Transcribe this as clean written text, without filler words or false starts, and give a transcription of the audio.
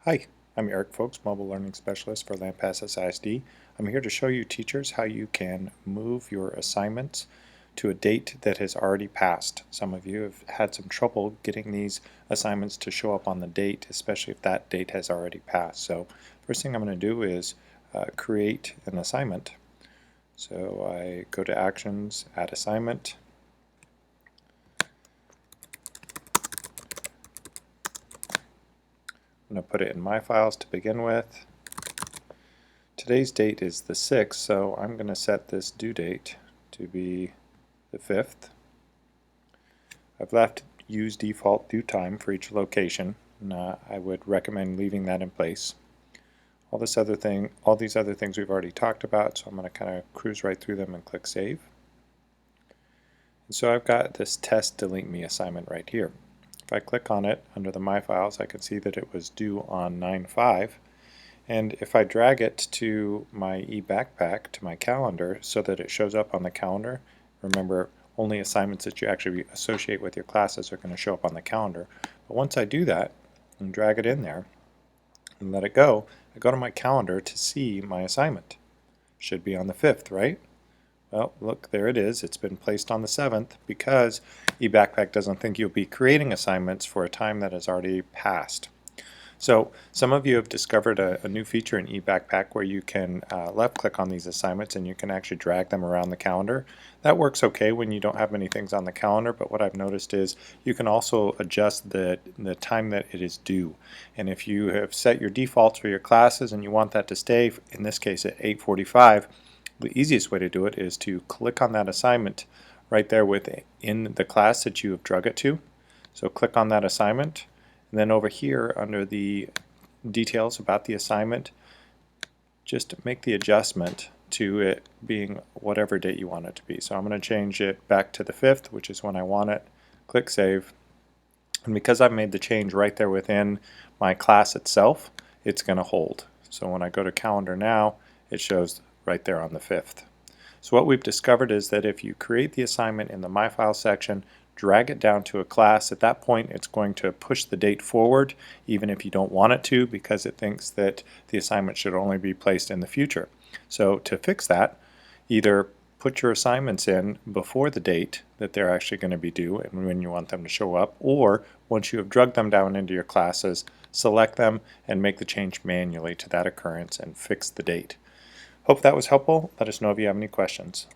Hi, I'm Eric Folks, Mobile Learning Specialist for Lampasas ISD. I'm here to show you teachers how you can move your assignments to a date that has already passed. Some of you have had some trouble getting these assignments to show up on the date, especially if that date has already passed. So first thing I'm going to do is create an assignment. So I go to Actions, Add Assignment. I'm going to put it in My Files to begin with. Today's date is the 6th, so I'm going to set this due date to be the 5th. I've left use default due time for each location, and I would recommend leaving that in place. All these other things we've already talked about, so I'm going to kind of cruise right through them and click Save. And so I've got this Test Delete Me assignment right here. If I click on it under the My Files, I can see that it was due on 9/5. And if I drag it to my eBackpack, to my calendar, so that it shows up on the calendar, remember only assignments that you actually associate with your classes are going to show up on the calendar. But once I do that and drag it in there and let it go, I go to my calendar to see my assignment. Should be on the 5th, right? Well, look, there it is. It's been placed on the 7th because eBackpack doesn't think you'll be creating assignments for a time that has already passed. So some of you have discovered a new feature in eBackpack where you can left click on these assignments and you can actually drag them around the calendar. That works okay when you don't have many things on the calendar, but what I've noticed is you can also adjust the time that it is due. And if you have set your defaults for your classes and you want that to stay, in this case at 8:45, the easiest way to do it is to click on that assignment right there within the class that you have drug it to. So click on that assignment. And then over here under the details about the assignment, just make the adjustment to it being whatever date you want it to be. So I'm going to change it back to the 5th, which is when I want it. Click Save. And because I've made the change right there within my class itself, it's going to hold. So when I go to Calendar now, it shows right there on the 5th. So what we've discovered is that if you create the assignment in the My File section, drag it down to a class, at that point it's going to push the date forward even if you don't want it to, because it thinks that the assignment should only be placed in the future. So to fix that, either put your assignments in before the date that they're actually going to be due and when you want them to show up, or once you have drugged them down into your classes, select them and make the change manually to that occurrence and fix the date. Hope that was helpful. Let us know if you have any questions.